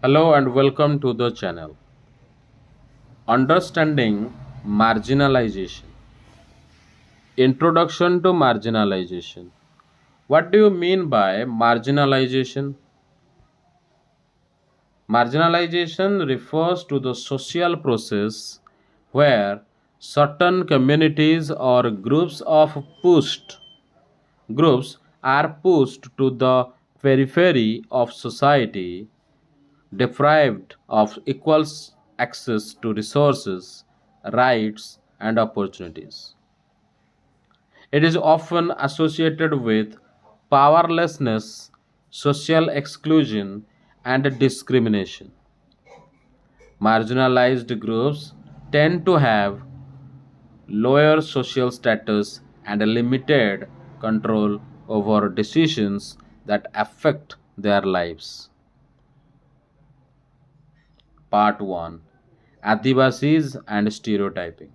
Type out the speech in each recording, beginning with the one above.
Hello and welcome to the channel. Understanding marginalization. Introduction to marginalization. What do you mean by marginalization? Marginalization refers to the social process where certain communities or groups are pushed to the periphery of society, deprived of equal access to resources, rights, and opportunities. It is often associated with powerlessness, social exclusion, and discrimination. Marginalized groups tend to have lower social status and a limited control over decisions that affect their lives. Part 1. Adivasis and Stereotyping.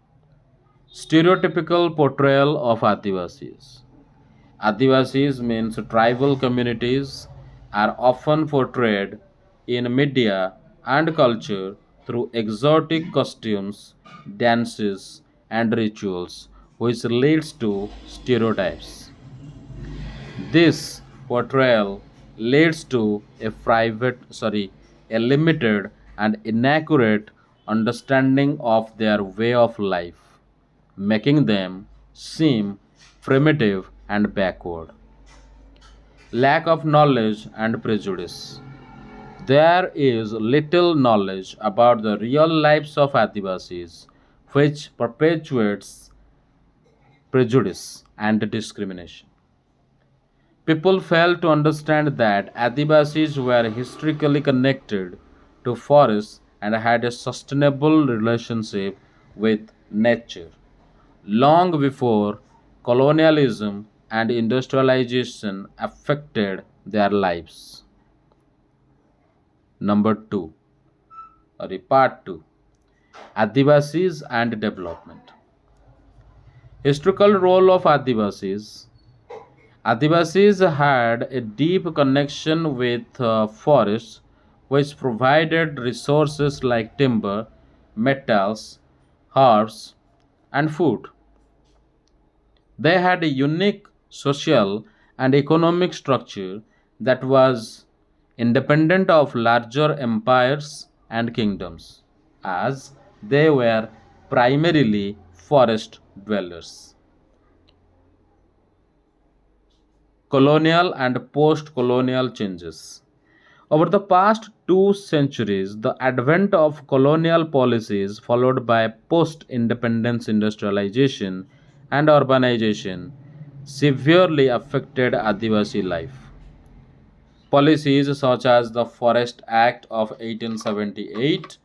Stereotypical portrayal of Adivasis. Adivasis means tribal communities are often portrayed in media and culture through exotic costumes, dances, and rituals, which leads to stereotypes. This portrayal leads to a limited and inaccurate understanding of their way of life, making them seem primitive and backward. Lack of knowledge and prejudice. There is little knowledge about the real lives of Adivasis, which perpetuates prejudice and discrimination. People fail to understand that Adivasis were historically connected to forests and had a sustainable relationship with nature long before colonialism and industrialization affected their lives. Number 2, part 2, Adivasis and development. Historical role of Adivasis. Adivasis had a deep connection with forests, which provided resources like timber, metals, herbs, and food. They had a unique social and economic structure that was independent of larger empires and kingdoms, as they were primarily forest dwellers. Colonial and post colonial changes. Over the past 2 centuries, the advent of colonial policies, followed by post independence industrialization and urbanization, severely affected Adivasi life. Policies such as the Forest Act of 1878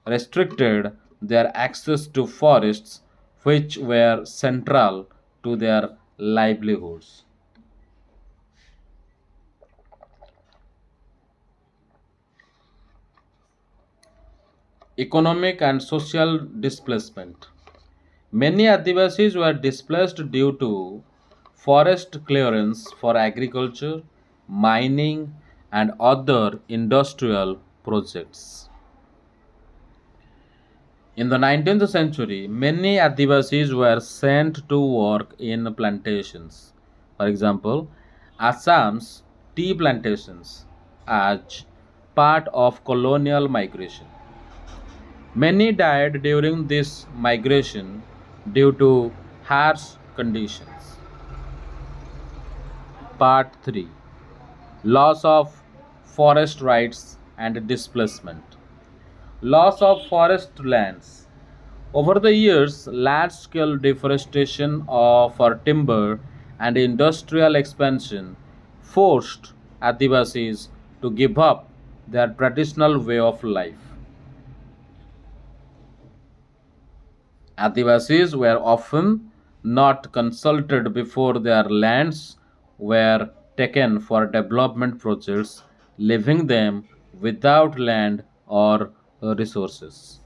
restricted their access to forests, which were central to their livelihoods. Economic and social displacement. Many Adivasis were displaced due to forest clearance for agriculture, mining, and other industrial projects. In the 19th century, many Adivasis were sent to work in plantations. For example, Assam's tea plantations as part of colonial migration. Many died during this migration due to harsh conditions. Part 3. Loss of forest rights and displacement. Loss of forest lands. Over the years, large scale deforestation for timber and industrial expansion forced Adivasis to give up their traditional way of life. Adivasis were often not consulted before their lands were taken for development projects, leaving them without land or resources.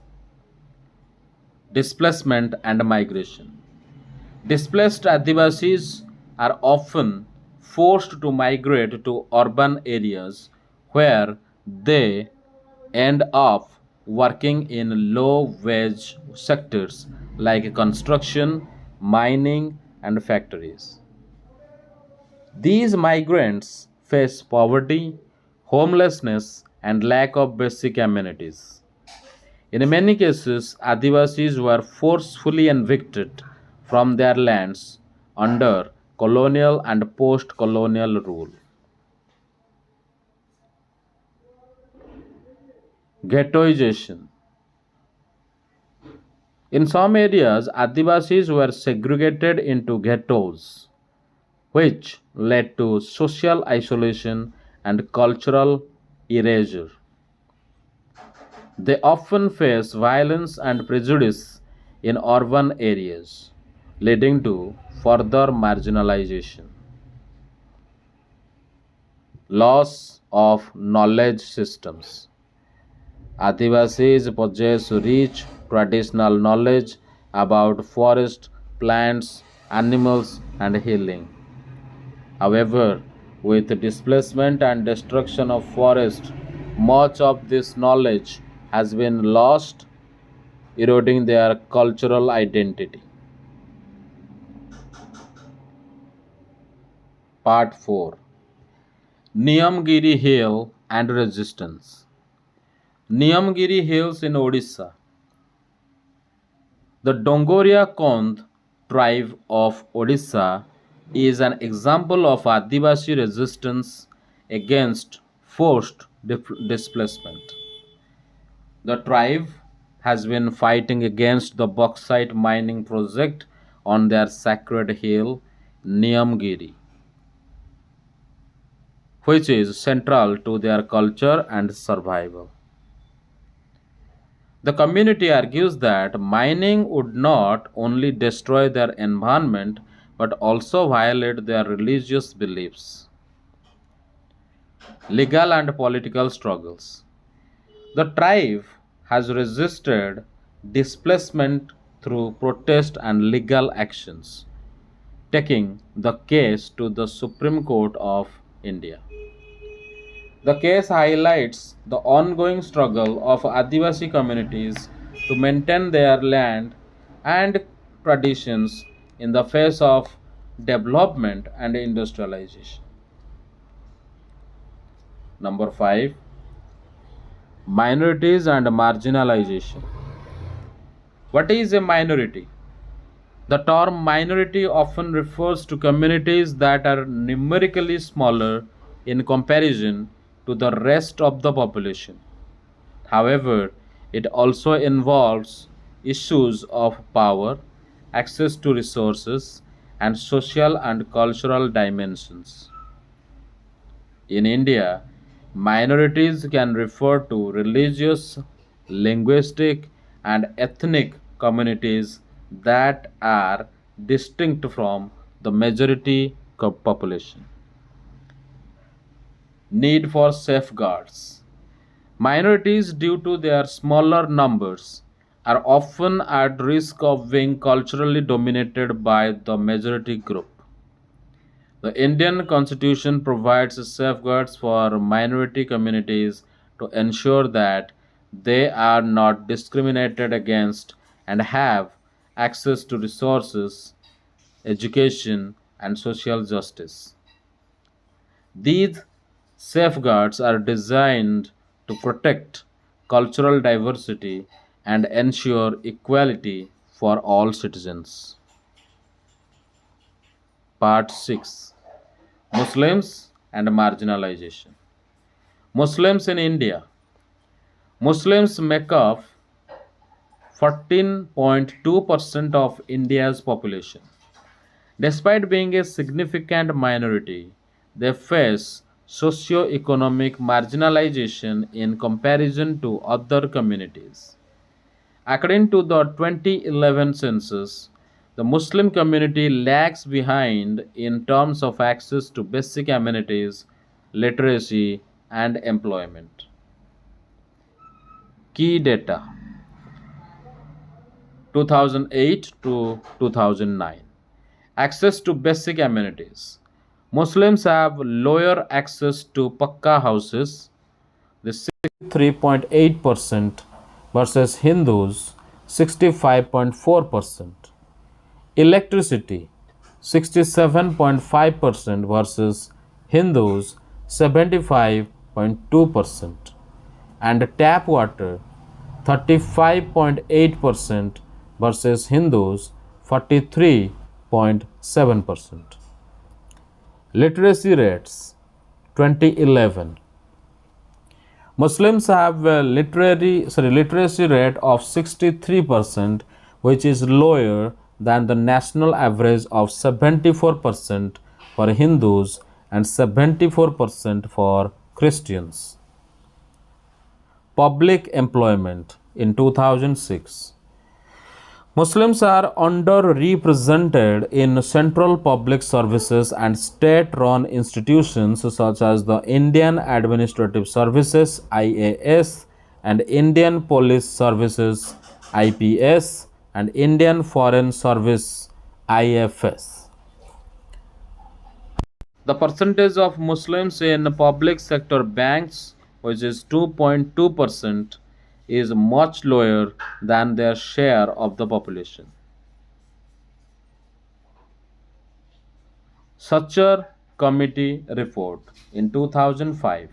Displacement and migration. Displaced Adivasis are often forced to migrate to urban areas where they end up working in low wage sectors like construction, mining, and factories. These migrants face poverty, homelessness, and lack of basic amenities. In many cases, Adivasis were forcefully evicted from their lands under colonial and post colonial rule. Ghettoization. In some areas, Adivasis were segregated into ghettos, which led to social isolation and cultural erasure. They often face violence and prejudice in urban areas, leading to further marginalization. Loss of knowledge systems. Adivasis possess rich traditional knowledge about forest, plants, animals, and healing. However, with displacement and destruction of forest, much of this knowledge has been lost, eroding their cultural identity. Part 4. Niyamgiri Hill and Resistance. Niyamgiri Hills in Odisha. The Dongoria Kond tribe of Odisha is an example of Adivasi resistance against forced displacement. The tribe has been fighting against the bauxite mining project on their sacred hill, Niyamgiri, which is central to their culture and survival. The community argues that mining would not only destroy their environment but also violate their religious beliefs. Legal and political struggles. The tribe has resisted displacement through protest and legal actions, taking the case to the Supreme Court of India. The case highlights the ongoing struggle of Adivasi communities to maintain their land and traditions in the face of development and industrialization. Number 5. Minorities and marginalization. What is a minority? The term minority often refers to communities that are numerically smaller in comparison to the rest of the population. However, it also involves issues of power, access to resources, and social and cultural dimensions. In India, minorities can refer to religious, linguistic, and ethnic communities that are distinct from the majority population. Need for safeguards. Minorities, due to their smaller numbers, are often at risk of being culturally dominated by the majority group. The Indian Constitution provides safeguards for minority communities to ensure that they are not discriminated against and have access to resources, education, and social justice. These safeguards are designed to protect cultural diversity and ensure equality for all citizens. Part 6. Muslims and marginalization. Muslims in India. Muslims make up 14.2% of India's population. Despite being a significant minority, they face socio-economic marginalization in comparison to other communities. According to the 2011 census, the Muslim community lags behind in terms of access to basic amenities, literacy, and employment. Key data 2008 to 2009. Access to basic amenities. Muslims have lower access to Pakka houses, The 63.8% versus Hindus 65.4%. Electricity 67.5% versus Hindus 75.2%. And tap water 35.8% versus Hindus 43.7%. Literacy rates 2011. Muslims have a literacy rate of 63%, which is lower than the national average of 74% for Hindus and 74% for Christians. Public employment in 2006. Muslims are underrepresented in central public services and state run institutions such as the Indian Administrative Services IAS and Indian Police Services IPS and Indian Foreign Service IFS. The percentage of Muslims in public sector banks, which is 2.2%, is much lower than their share of the population. Sachar Committee report in 2005.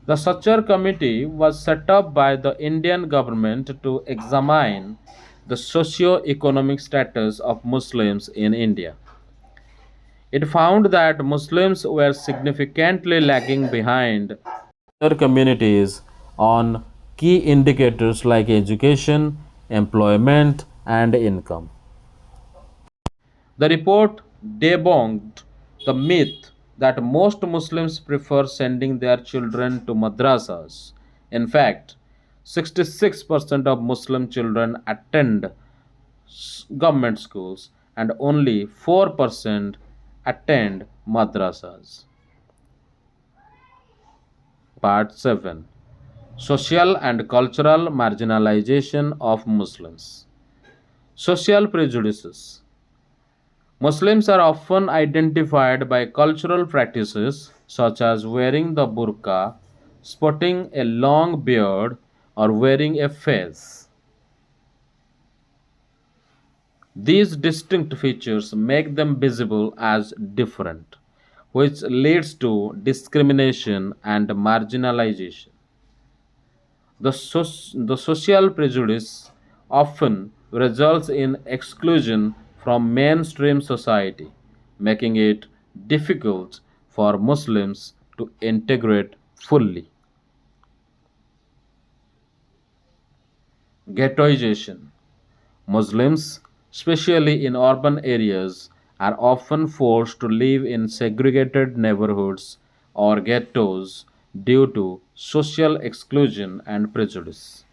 The Sachar Committee was set up by the Indian government to examine the socio-economic status of Muslims in India. It found that Muslims were significantly lagging behind other communities on key indicators like education, employment, and income. The report debunked the myth that most Muslims prefer sending their children to madrasas. In fact, 66% of Muslim children attend government schools and only 4% attend madrasas. Part 7. Social and cultural marginalization of Muslims. Social prejudices. Muslims are often identified by cultural practices such as wearing the burqa, sporting a long beard, or wearing a fez. These distinct features make them visible as different, which leads to discrimination and marginalization. The social prejudice often results in exclusion from mainstream society, making it difficult for Muslims to integrate fully. Ghettoization. Muslims, especially in urban areas, are often forced to live in segregated neighborhoods or ghettos due to social exclusion and prejudice.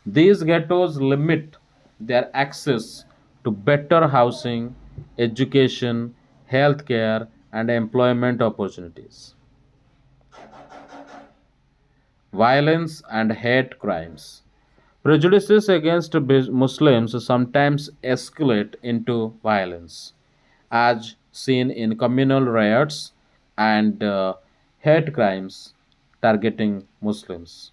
These ghettos limit their access to better housing, education, healthcare, and employment opportunities. Violence and hate crimes. Prejudices against Muslims sometimes escalate into violence, as seen in communal riots and hate crimes targeting Muslims.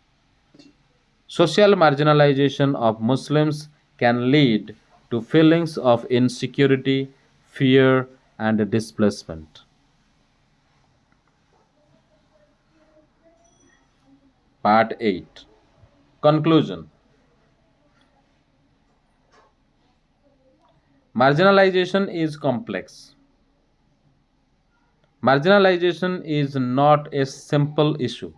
Social marginalization of Muslims can lead to feelings of insecurity, fear, and displacement. Part 8. Conclusion. Marginalization is complex. Marginalization is not a simple issue,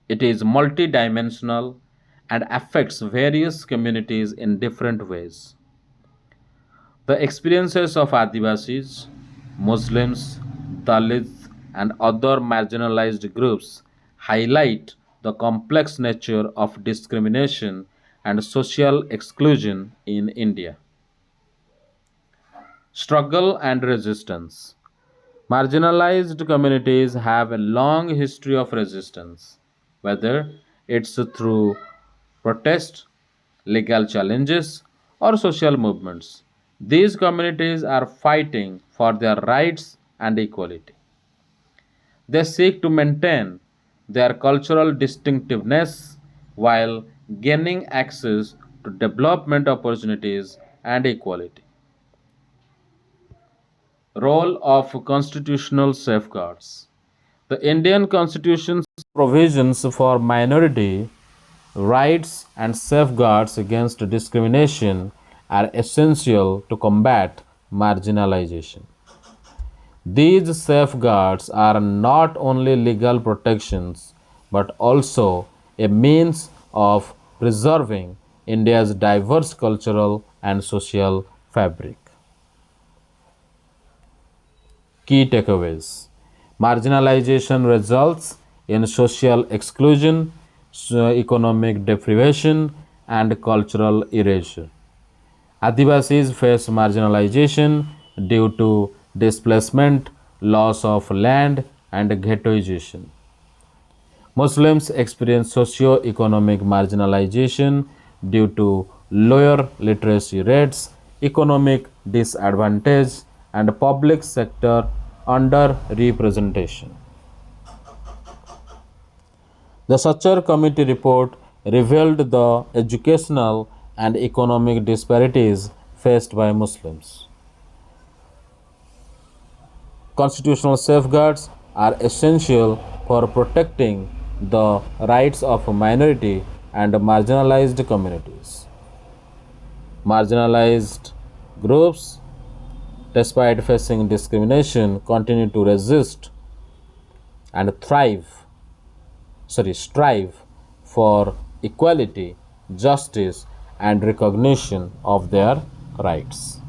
it is multidimensional and affects various communities in different ways. The experiences of Adivasis, Muslims, Dalits, and other marginalized groups highlight the complex nature of discrimination and social exclusion in India. Struggle and resistance. Marginalized communities have a long history of resistance, whether it's through protest, legal challenges, or social movements. These communities are fighting for their rights and equality. They seek to maintain their cultural distinctiveness while gaining access to development opportunities and equality. Role of constitutional safeguards. The Indian Constitution's provisions for minority rights and safeguards against discrimination are essential to combat marginalization. These safeguards are not only legal protections but also a means of preserving India's diverse cultural and social fabric. Key takeaways: marginalization results in social exclusion, economic deprivation, and cultural erasure. Adivasis face marginalization due to displacement, loss of land, and ghettoization. Muslims experience socio-economic marginalization due to lower literacy rates, economic disadvantage, and public sector underrepresentation. The Sachar Committee report revealed the educational and economic disparities faced by Muslims. Constitutional safeguards are essential for protecting the rights of minority and marginalized communities. Marginalized groups, despite facing discrimination, continue to resist and strive for equality, justice, and recognition of their rights.